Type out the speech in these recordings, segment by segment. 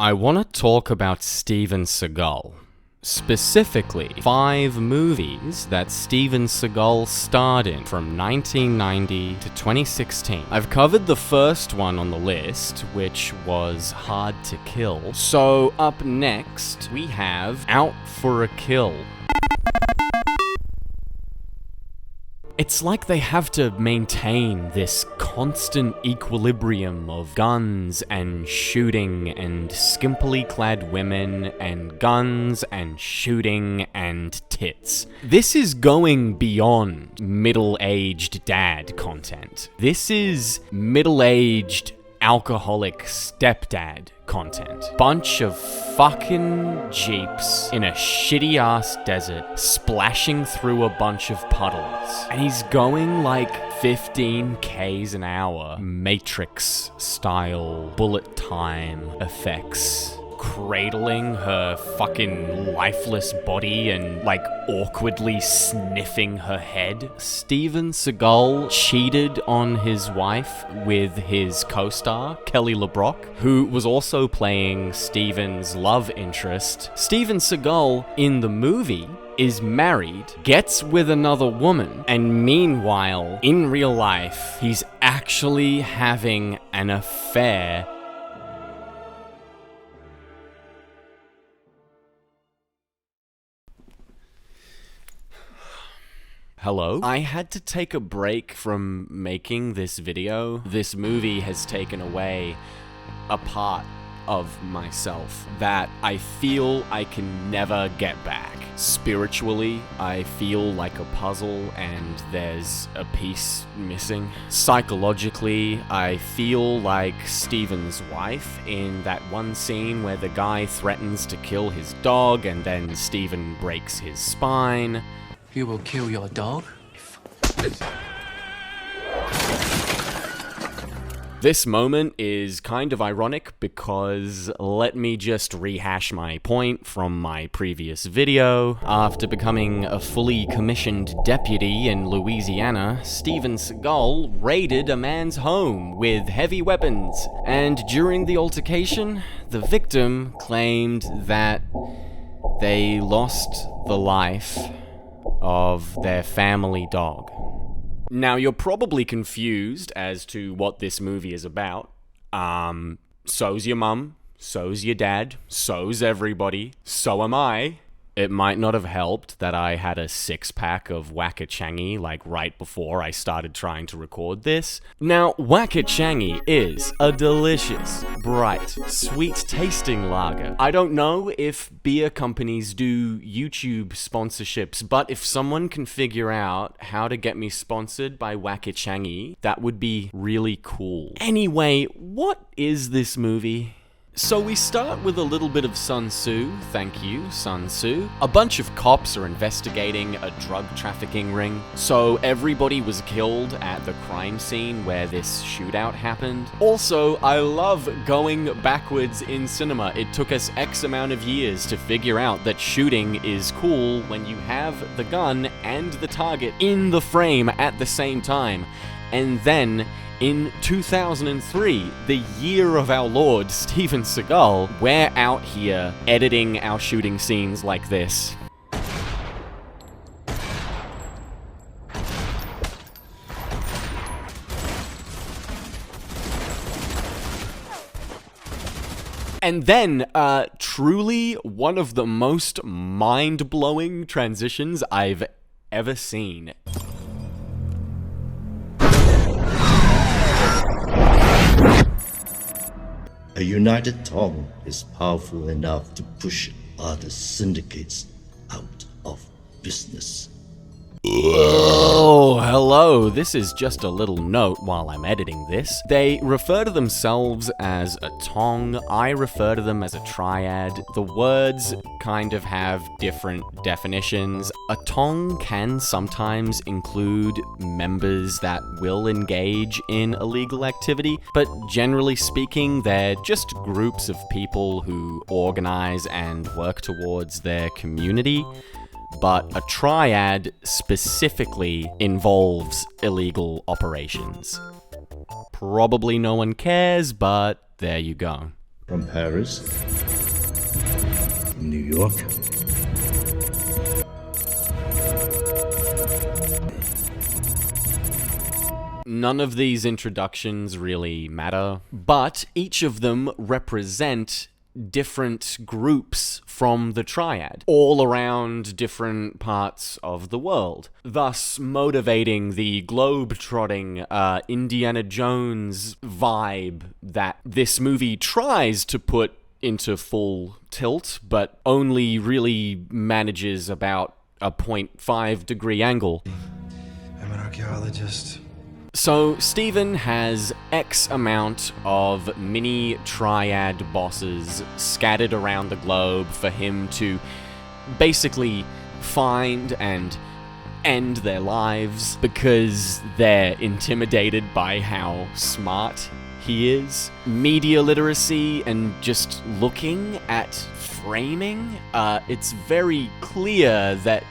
I want to talk about Steven Seagal. Specifically, 5 movies that Steven Seagal starred in from 1990 to 2016. I've covered the first one on the list, which was Hard to Kill. So up next, we have Out for a Kill. It's like they have to maintain this constant equilibrium of guns and shooting and skimpily clad women and guns and shooting and tits. This is going beyond middle-aged dad content. This is middle-aged alcoholic stepdad content. Bunch of fucking jeeps in a shitty ass desert splashing through a bunch of puddles. And he's going like 15 Ks an hour, Matrix style bullet time effects. Cradling her fucking lifeless body and like awkwardly sniffing her head. Steven Seagal cheated on his wife with his co-star, Kelly LeBrock, who was also playing Steven's love interest. Steven Seagal in the movie is married, gets with another woman, and meanwhile, in real life, he's actually having an affair. Hello? I had to take a break from making this video. This movie has taken away a part of myself that I feel I can never get back. Spiritually, I feel like a puzzle and there's a piece missing. Psychologically, I feel like Steven's wife in that one scene where the guy threatens to kill his dog and then Steven breaks his spine. You will kill your dog? This moment is kind of ironic because let me just rehash my point from my previous video. After becoming a fully commissioned deputy in Louisiana, Steven Seagal raided a man's home with heavy weapons, and during the altercation, the victim claimed that they lost the life of their family dog. Now, you're probably confused as to what this movie is about. So's your mum, so's your dad, so's everybody, so am I. It might not have helped that I had a 6-pack of Wakachangi like right before I started trying to record this. Now, Wakachangi is a delicious, bright, sweet-tasting lager. I don't know if beer companies do YouTube sponsorships, but if someone can figure out how to get me sponsored by Wakachangi, that would be really cool. Anyway, what is this movie? So we start with a little bit of Sun Tzu, thank you, Sun Tzu. A bunch of cops are investigating a drug trafficking ring, so everybody was killed at the crime scene where this shootout happened. Also, I love going backwards in cinema. It took us X amount of years to figure out that shooting is cool when you have the gun and the target in the frame at the same time. And then, in 2003, the year of our Lord, Steven Seagal, we're out here editing our shooting scenes like this. And then, truly one of the most mind-blowing transitions I've ever seen. A united tongue is powerful enough to push other syndicates out of business. Oh, hello. This is just a little note while I'm editing this. They refer to themselves as a tong. I refer to them as a triad. The words kind of have different definitions. A tong can sometimes include members that will engage in illegal activity, but generally speaking, they're just groups of people who organize and work towards their community. But a triad specifically involves illegal operations. Probably no one cares, but there you go. From Paris? From New York? None of these introductions really matter, but each of them represent different groups from the triad, all around different parts of the world, thus motivating the globe-trotting Indiana Jones vibe that this movie tries to put into full tilt, but only really manages about a 0.5 degree angle. I'm an archaeologist. So, Steven has X amount of mini triad bosses scattered around the globe for him to basically find and end their lives because they're intimidated by how smart he is. Media literacy and just looking at framing, it's very clear that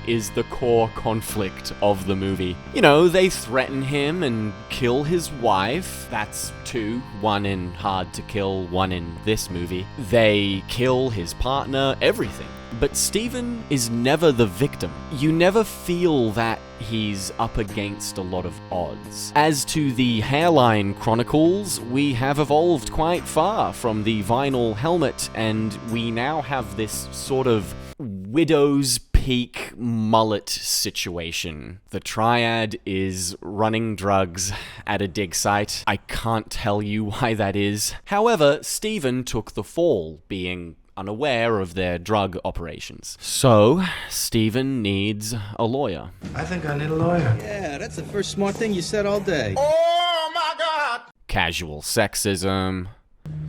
is the core conflict of the movie. You know, they threaten him and kill his wife. That's two. One in Hard to Kill, one in this movie. They kill his partner, everything. But Steven is never the victim. You never feel that he's up against a lot of odds. As to the hairline chronicles, we have evolved quite far from the vinyl helmet, and we now have this sort of widow's peak mullet situation. The triad is running drugs at a dig site. I can't tell you why that is. However, Steven took the fall, being unaware of their drug operations. So, Steven needs a lawyer. I think I need a lawyer. Yeah, that's the first smart thing you said all day. Oh my God! Casual sexism.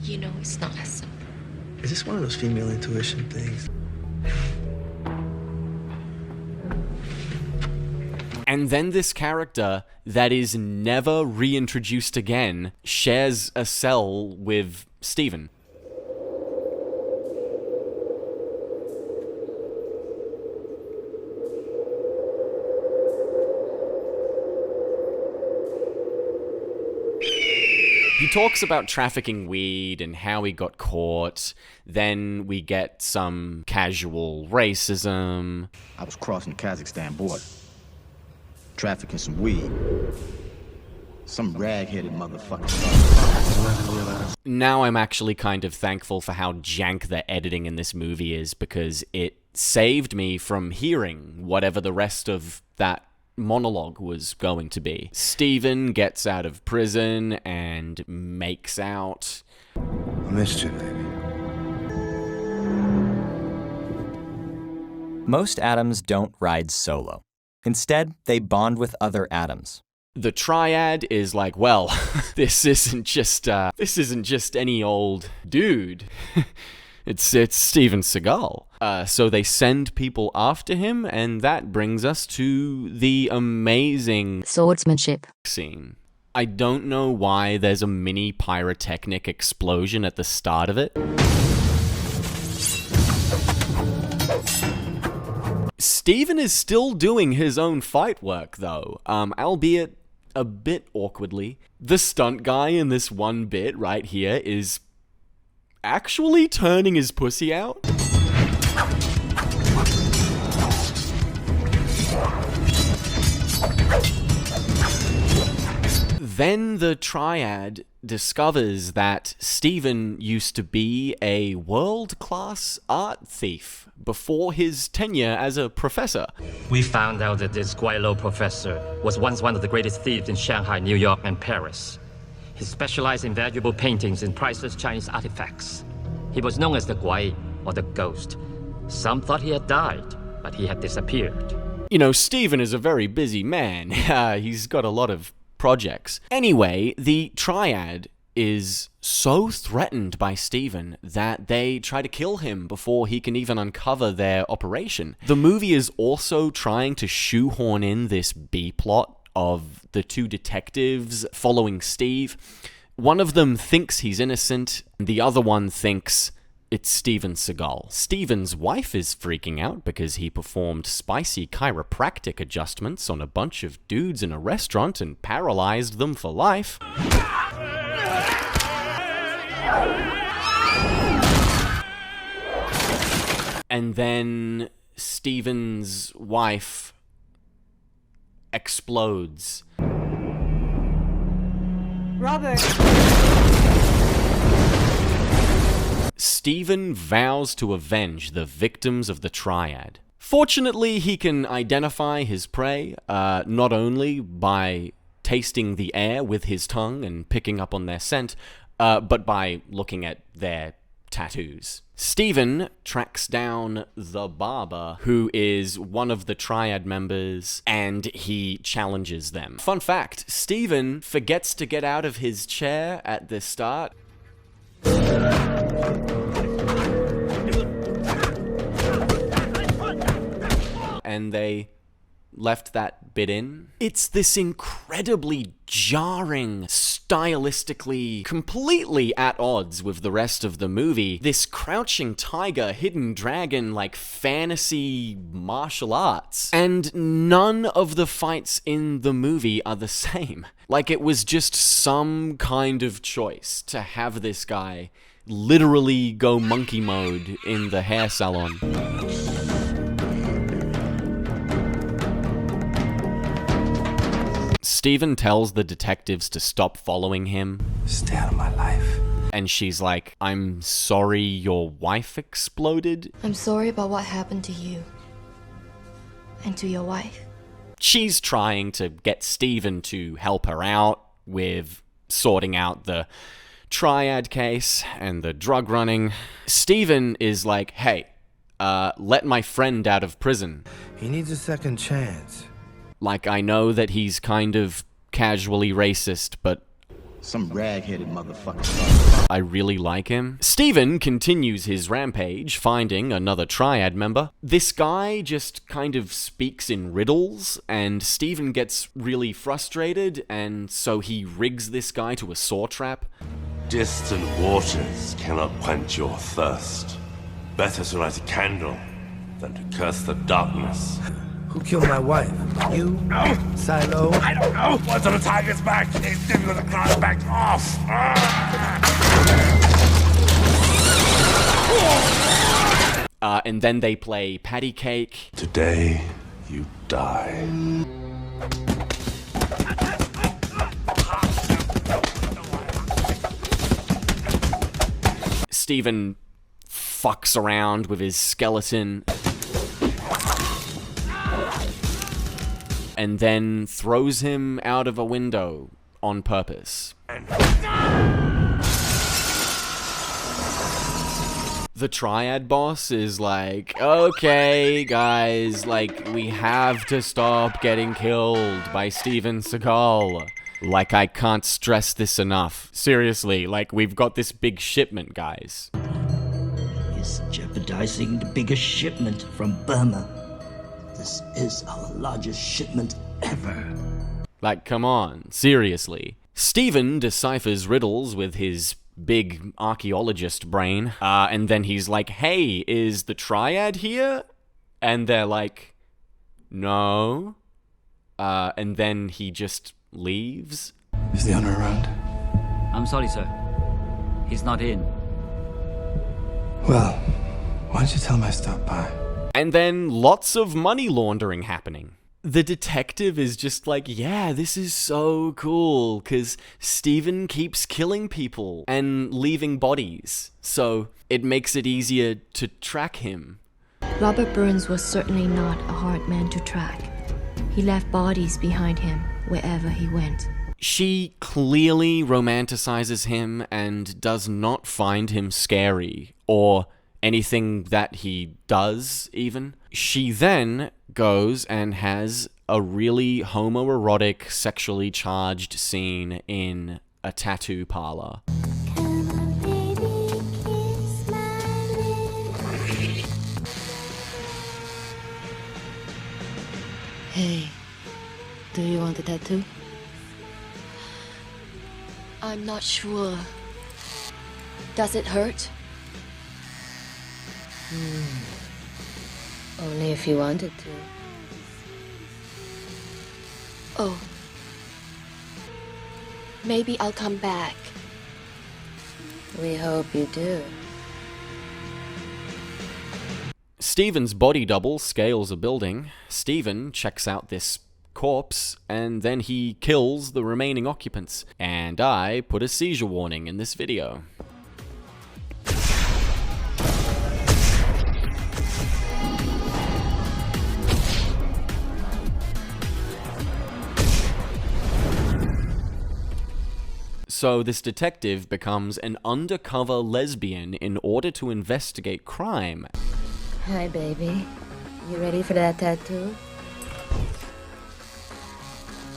You know it's not as simple. Is this one of those female intuition things? And then this character that is never reintroduced again shares a cell with Steven. He talks about trafficking weed and how he got caught. Then we get some casual racism. I was crossing the Kazakhstan border, trafficking some weed. Some rag-headed motherfucker. Now I'm actually kind of thankful for how jank the editing in this movie is, because it saved me from hearing whatever the rest of that monologue was going to be. Steven gets out of prison and makes out. I missed you, baby. Most atoms don't ride solo. Instead, they bond with other atoms. The triad is like, well, this isn't just any old dude. It's Steven Seagal. So they send people after him, and that brings us to the amazing Swordsmanship scene. I don't know why there's a mini pyrotechnic explosion at the start of it. Steven is still doing his own fight work, though, albeit a bit awkwardly. The stunt guy in this one bit right here is actually turning his pussy out. Then the triad discovers that Steven used to be a world-class art thief before his tenure as a professor. We found out that this Guaylo professor was once one of the greatest thieves in Shanghai, New York, and Paris. He specialized in valuable paintings and priceless Chinese artifacts. He was known as the Guai, or the Ghost. Some thought he had died, but he had disappeared. You know, Steven is a very busy man. He's got a lot of projects. Anyway, the triad is so threatened by Steven that they try to kill him before he can even uncover their operation. The movie is also trying to shoehorn in this B-plot of the two detectives following Steve. One of them thinks he's innocent, and the other one thinks it's Steven Seagal. Steven's wife is freaking out because he performed spicy chiropractic adjustments on a bunch of dudes in a restaurant and paralyzed them for life. And then Steven's wife explodes. Robert! Steven vows to avenge the victims of the Triad. Fortunately, he can identify his prey, not only by tasting the air with his tongue and picking up on their scent, but by looking at their tattoos. Steven tracks down the barber, who is one of the Triad members, and he challenges them. Fun fact, Steven forgets to get out of his chair at the start. And they left that bit in. It's this incredibly jarring, stylistically, completely at odds with the rest of the movie. This crouching tiger, hidden dragon, like fantasy martial arts. And none of the fights in the movie are the same. Like it was just some kind of choice to have this guy literally go monkey mode in the hair salon. Steven tells the detectives to stop following him. Stay out of my life. And she's like, I'm sorry your wife exploded. I'm sorry about what happened to you. And to your wife. She's trying to get Steven to help her out with sorting out the Triad case and the drug running. Steven is like, hey, let my friend out of prison. He needs a second chance. Like, I know that he's kind of casually racist, but Some rag-headed motherfucker. I really like him. Steven continues his rampage, finding another Triad member. This guy just kind of speaks in riddles, and Steven gets really frustrated, and so he rigs this guy to a saw trap. Distant waters cannot quench your thirst. Better to light a candle than to curse the darkness. Who killed my wife? You? Silo? I don't know! What's on the tiger's back? He's giving with the crown back off! And then they play patty cake. Today, you die. Steven fucks around with his skeleton. And then throws him out of a window on purpose. The Triad boss is like, okay, guys, like, we have to stop getting killed by Steven Seagal. Like, I can't stress this enough. Seriously, like, we've got this big shipment, guys. Is jeopardizing the biggest shipment from Burma. This is our largest shipment ever. Like, come on, seriously. Steven deciphers riddles with his big archaeologist brain, and then he's like, hey, is the Triad here? And they're like, no. And then he just leaves. Is the owner around? I'm sorry, sir. He's not in. Well, why don't you tell him I stopped by? And then lots of money laundering happening. The detective is just like, yeah, this is so cool, because Steven keeps killing people and leaving bodies, so it makes it easier to track him. Robert Burns was certainly not a hard man to track. He left bodies behind him wherever he went. She clearly romanticizes him and does not find him scary, or anything that he does, even. She then goes and has a really homoerotic, sexually charged scene in a tattoo parlor. Hey, do you want a tattoo? I'm not sure. Does it hurt? Only if you wanted to. Oh. Maybe I'll come back. We hope you do. Steven's body double scales a building. Steven checks out this corpse, and then he kills the remaining occupants. And I put a seizure warning in this video. So this detective becomes an undercover lesbian in order to investigate crime. Hi, baby. You ready for that tattoo?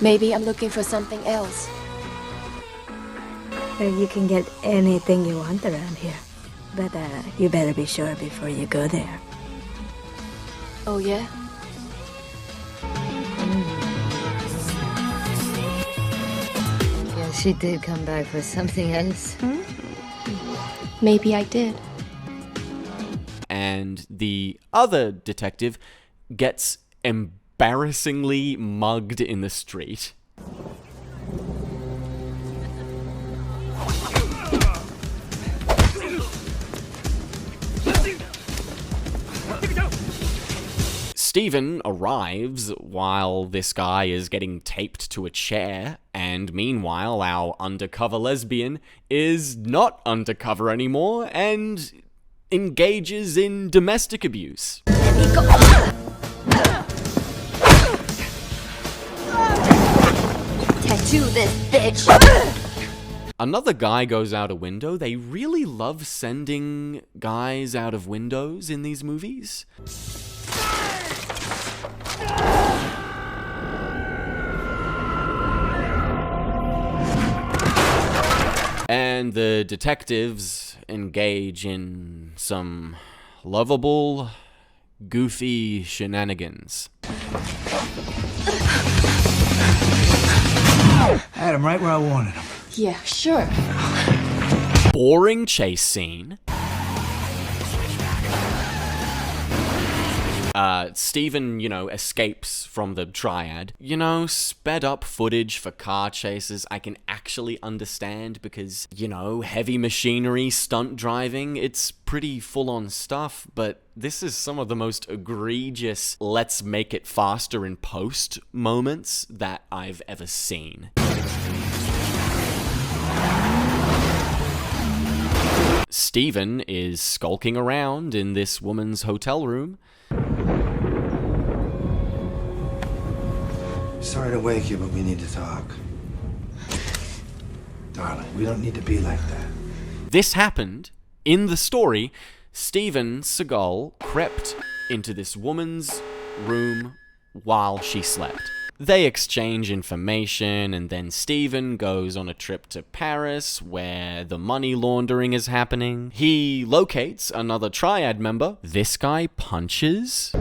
Maybe I'm looking for something else. You can get anything you want around here. But you better be sure before you go there. Oh, yeah? Yeah, she did come back for something else. Maybe I did. And the other detective gets embarrassingly mugged in the street. Steven arrives while this guy is getting taped to a chair, and meanwhile our undercover lesbian is not undercover anymore and engages in domestic abuse. Tattoo this bitch! Another guy goes out a window. They really love sending guys out of windows in these movies. And the detectives engage in some lovable, goofy shenanigans. Had him right where I wanted him. Yeah, sure. Boring chase scene. Steven, escapes from the triad. Sped up footage for car chases I can actually understand because, heavy machinery, stunt driving, it's pretty full-on stuff, but this is some of the most egregious let's make it faster in post moments that I've ever seen. Steven is skulking around in this woman's hotel room. Sorry to wake you, but we need to talk. Darling, we don't need to be like that. This happened in the story. Steven Seagal crept into this woman's room while she slept. They exchange information, and then Steven goes on a trip to Paris where the money laundering is happening. He locates another triad member. This guy punches.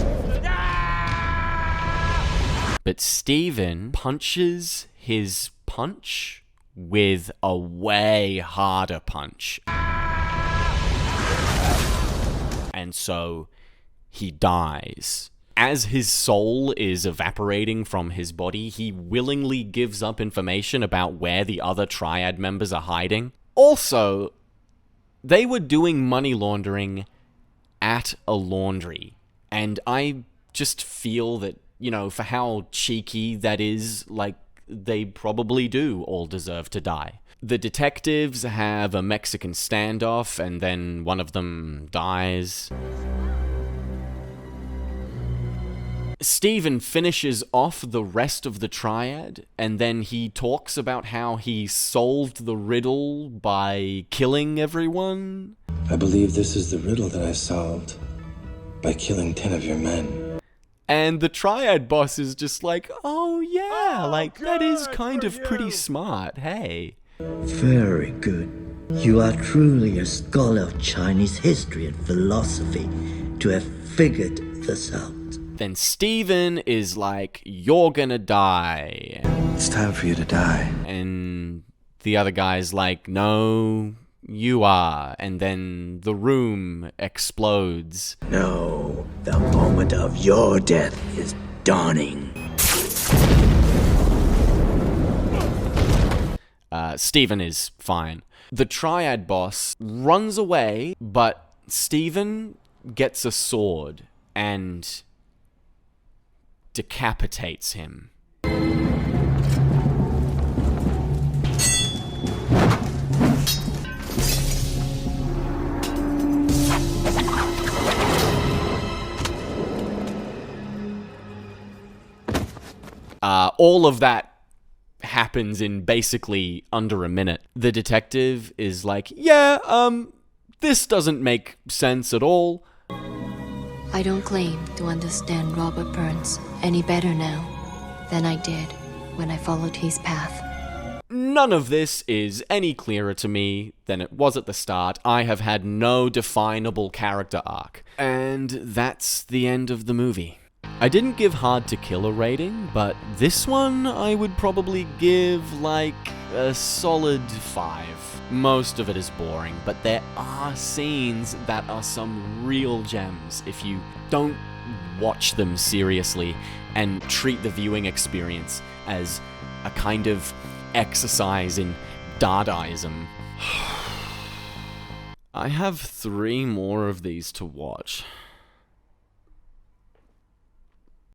But Steven punches his punch with a way harder punch. And so he dies. As his soul is evaporating from his body, he willingly gives up information about where the other triad members are hiding. Also, they were doing money laundering at a laundry. And I just feel that, for how cheeky that is, they probably do all deserve to die. The detectives have a Mexican standoff, and then one of them dies. Steven finishes off the rest of the triad, and then he talks about how he solved the riddle by killing everyone. I believe this is the riddle that I solved by killing 10 of your men. And the triad boss is just like, oh yeah, that is kind of pretty smart, hey. Very good. You are truly a scholar of Chinese history and philosophy to have figured this out. Then Steven is like, you're gonna die. It's time for you to die. And the other guy's like, no, you are. And then the room explodes. No, the moment of your death is dawning. Steven is fine. The triad boss runs away, but Steven gets a sword. and decapitates him. All of that happens in basically under a minute. The detective is like, yeah, this doesn't make sense at all. I don't claim to understand Robert Burns any better now than I did when I followed his path. None of this is any clearer to me than it was at the start. I have had no definable character arc. And that's the end of the movie. I didn't give Hard to Kill a rating, but this one I would probably give like a solid 5. Most of it is boring, but there are scenes that are some real gems if you don't watch them seriously and treat the viewing experience as a kind of exercise in Dadaism. I have 3 more of these to watch.